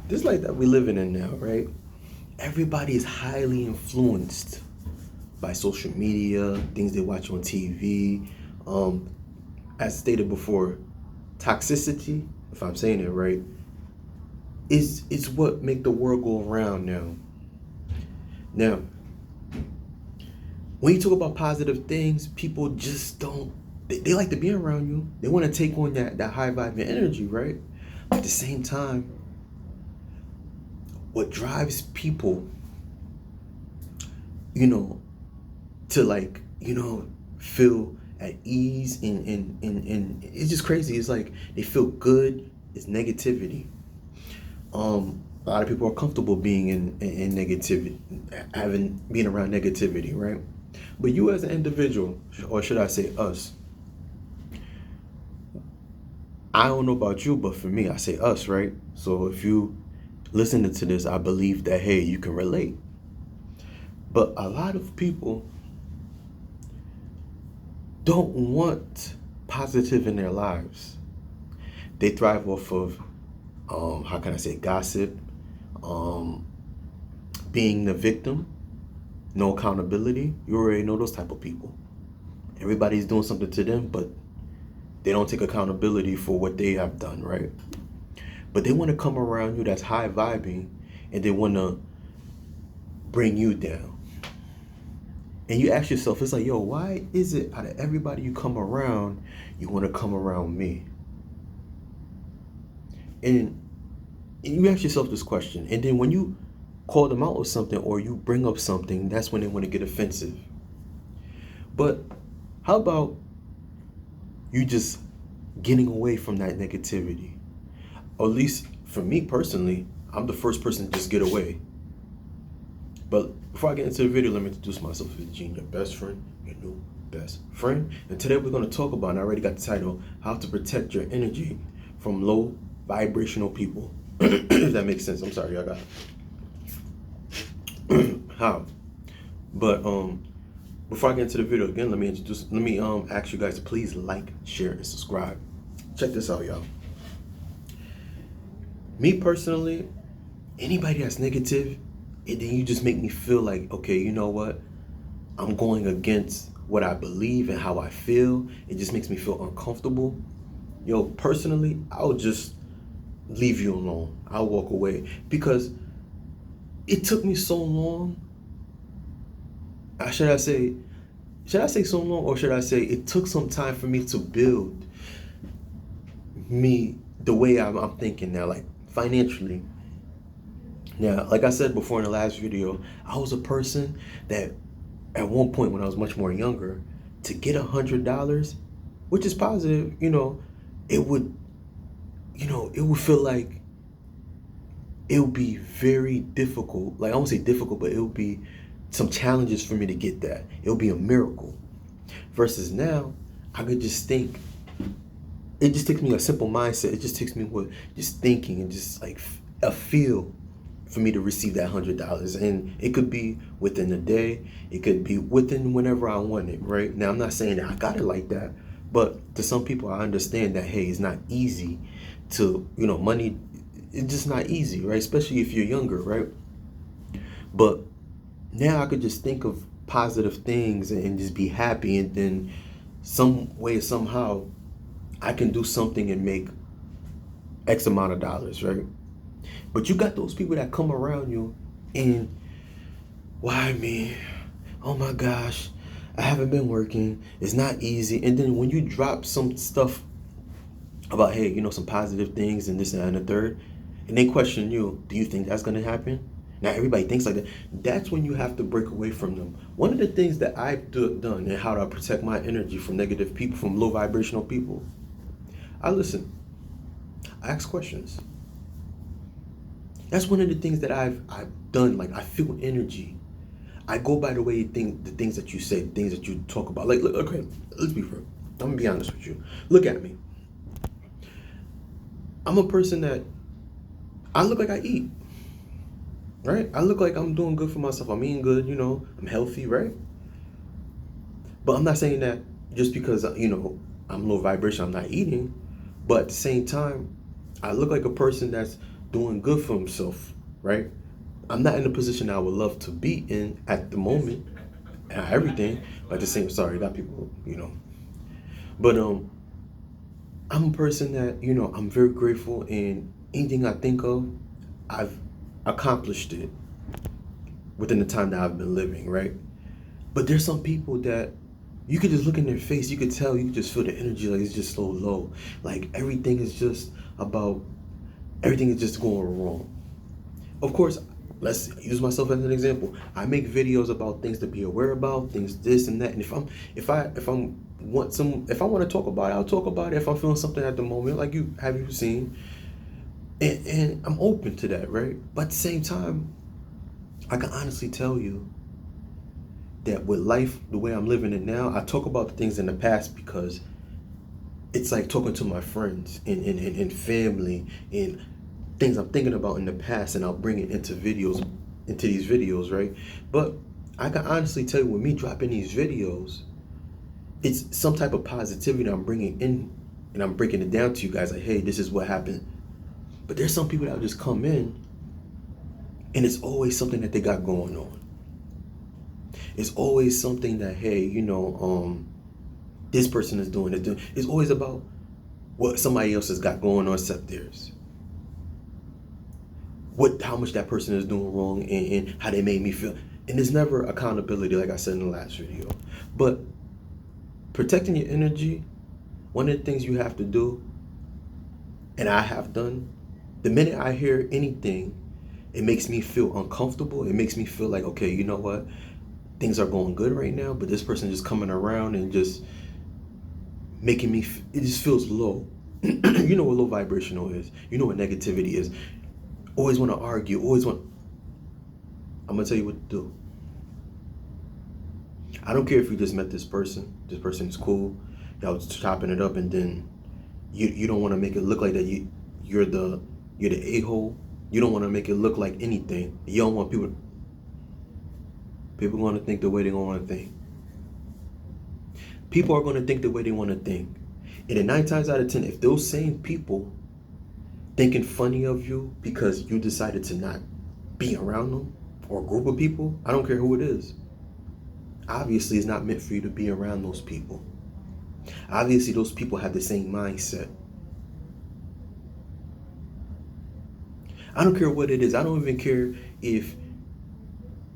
this life that we're living in now, right? Everybody is highly influenced by social media, things they watch on TV. Um, as stated before, toxicity, if I'm saying it right, is what make the world go around now. Now, when you talk about positive things, people just don't. They like to be around you. They want to take on that high vibe energy, right? But at the same time, what drives people, you know, to like, feel at ease and it's just crazy. It's like they feel good. It's negativity. A lot of people are comfortable being in negativity, having being around negativity, right? But you as an individual, or should I say us, I don't know about you, but for me, I say us, right? So if you listening to this, I believe that, hey, you can relate. But a lot of people don't want positive in their lives. They thrive off of, how can I say, gossip, um, being the victim, no accountability. You already know those type of people. Everybody's doing something to them, but they don't take accountability for what they have done, right? But they want to come around you that's high vibing, and they want to bring you down. And you ask yourself, it's like, yo, why is it out of everybody you come around, you want to come around me? And you ask yourself this question, and then when you call them out or something, or you bring up something, that's when they want to get offensive. But how about you just getting away from that negativity? Or at least for me personally, I'm the first person to just get away. But before I get into the video, let me introduce myself as Gene, your best friend, your new best friend. And today we're going to talk about, and I already got the title, how to protect your energy from low vibrational people. If that makes sense. I'm sorry, I got how. But before I get into the video again, let me ask you guys to please like, share, and subscribe. Check this out, y'all. Me personally, anybody that's negative, and then you just make me feel like, okay, you know what? I'm going against what I believe and how I feel. It just makes me feel uncomfortable. Yo, personally, I'll just leave you alone. I'll walk away because it took me so long. Should I say so long, or should I say it took some time for me to build me the way I'm thinking now, like financially. Now, like I said before in the last video, I was a person that at one point when I was much more younger, to get $100, which is positive, it would, it would feel like it would be very difficult. Like I won't say difficult, but it would be some challenges for me to get that. It would be a miracle. Versus now, I could just think. It just takes me a simple mindset. It just takes me with just thinking and just like a feel for me to receive that $100. And it could be within a day. It could be within whenever I want it, right? Now, I'm not saying that I got it like that, but to some people, I understand that, hey, it's not easy to, money, it's just not easy, right? Especially if you're younger, right? But now I could just think of positive things and just be happy, and then some way, somehow, I can do something and make X amount of dollars, right? But you got those people that come around you and, why me? Oh my gosh, I haven't been working. It's not easy. And then when you drop some stuff about, hey, some positive things and this and the third, and they question you, do you think that's going to happen? Now everybody thinks like that. That's when you have to break away from them. One of the things that I've done and how to protect my energy from negative people, from low vibrational people, I listen. I ask questions. That's one of the things that I've done. Like I feel energy. I go by the way you think, the things that you say, the things that you talk about. Like, look, okay, let's be fair. I'm gonna be honest with you. Look at me. I'm a person that I look like I eat. Right? I look like I'm doing good for myself. I'm eating good, I'm healthy, right? But I'm not saying that just because, I'm low vibration, I'm not eating. But at the same time, I look like a person that's doing good for himself, right? I'm not in the position I would love to be in at the moment, and everything. But at the same, sorry, got people, But I'm a person that I'm very grateful, and anything I think of, I've accomplished it within the time that I've been living, right? But there's some people that you could just look in their face, you could tell, you could just feel the energy, like it's just so low. Like everything is just going wrong. Of course, let's use myself as an example. I make videos about things to be aware about, things this and that. And if I want to talk about it, I'll talk about it if I'm feeling something at the moment, like you seen. And I'm open to that, right? But at the same time, I can honestly tell you that with life, the way I'm living it now, I talk about the things in the past because it's like talking to my friends and family and things I'm thinking about in the past, and I'll bring it into these videos, right? But I can honestly tell you, with me dropping these videos, it's some type of positivity that I'm bringing in, and I'm breaking it down to you guys, like, hey, this is what happened. But there's some people that will just come in, and it's always something that they got going on. It's always something that, hey, this person is doing it. It's always about what somebody else has got going on except theirs. How much that person is doing wrong, and how they made me feel. And there's never accountability, like I said in the last video. But protecting your energy, one of the things you have to do, and I have done, the minute I hear anything, it makes me feel uncomfortable. It makes me feel like, okay, you know what? Things are going good right now, but this person just coming around and just making me, it just feels low. You know what low vibrational is. You know what negativity is. Always want to argue, I'm going to tell you what to do. I don't care if you just met this person is cool, y'all was chopping it up, and then you don't want to make it look like that you're the a-hole. You don't want to make it look like anything. You don't want people going to think the way they want to think. People are going to think the way they want to think. And then 9 times out of 10, if those same people thinking funny of you because you decided to not be around them, or a group of people, I don't care who it is, obviously it's not meant for you to be around those people. Obviously those people have the same mindset. I don't care what it is. I don't even care if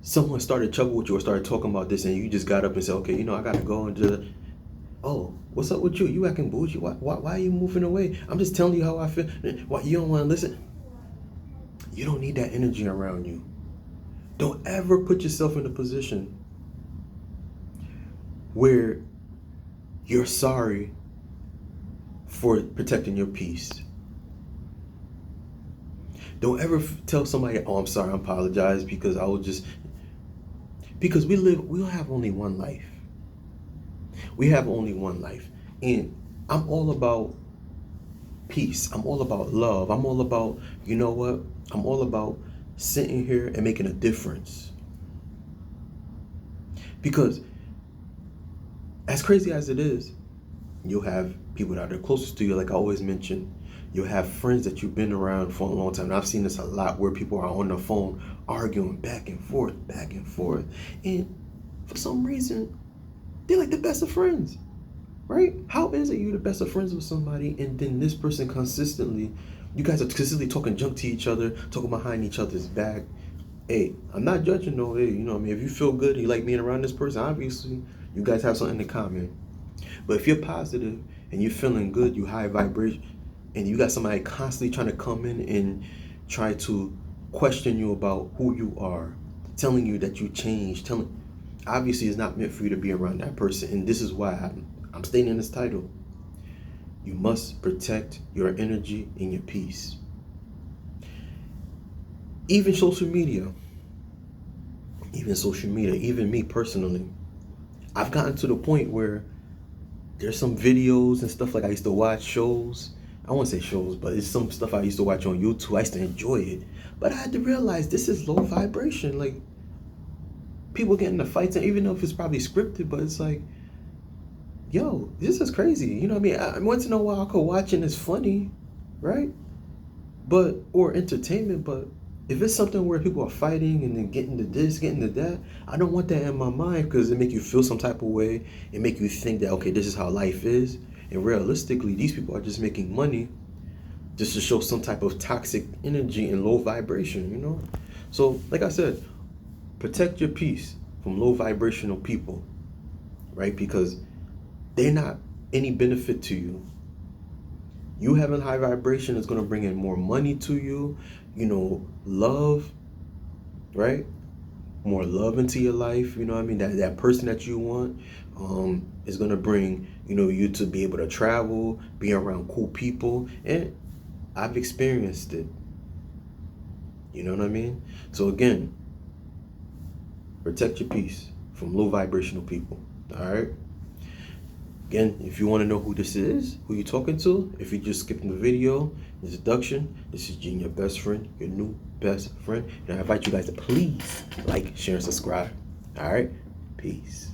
someone started trouble with you or started talking about this and you just got up and said, okay, I gotta go, and just, oh, what's up with you? You acting bougie. Why are you moving away? I'm just telling you how I feel. Why you don't want to listen? You don't need that energy around you. Don't ever put yourself in a position where you're sorry for protecting your peace. Don't ever tell somebody, oh, I'm sorry, I apologize, because because we have only one life. We have only one life. And I'm all about peace. I'm all about love. I'm all about, I'm all about sitting here and making a difference. Because as crazy as it is, you'll have people that are closest to you, like I always mention. You'll have friends that you've been around for a long time. And I've seen this a lot, where people are on the phone arguing back and forth. And for some reason, they're like the best of friends, right? How is it you're the best of friends with somebody, and then this person you guys are consistently talking junk to each other, talking behind each other's back? Hey, I'm not judging, though. Hey, if you feel good and you like being around this person, obviously you guys have something in common. But if you're positive and you're feeling good, you high vibration, and you got somebody constantly trying to come in and try to question you about who you are, telling you that you changed, obviously it's not meant for you to be around that person. And this is why I'm stating in this title, you must protect your energy and your peace. Even social media, even me personally, I've gotten to the point where there's some videos and stuff, like I used to watch shows. I won't say shows, but it's some stuff I used to watch on YouTube. I used to enjoy it. But I had to realize this is low vibration. Like, people getting into fights, and even though if it's probably scripted, but it's like, this is crazy. You know what I mean? Once in a while I could watch and it's funny, right? But, or entertainment, but if it's something where people are fighting and then getting to this, getting to that, I don't want that in my mind, because it make you feel some type of way. It make you think that, okay, this is how life is. And realistically, these people are just making money just to show some type of toxic energy and low vibration, you know? So, like I said, protect your peace from low vibrational people, right? Because they're not any benefit to you. You having high vibration is going to bring in more money to you, you know, love, right? More love into your life, you know what I mean? That person that you want is going to bring, you know, you to be able to travel, be around cool people. And I've experienced it. You know what I mean? So again, protect your peace from low vibrational people. All right? Again, if you want to know who this is, who you're talking to, if you just skipping the video, introduction, this is Gene, your best friend, your new best friend. And I invite you guys to please like, share, and subscribe. All right? Peace.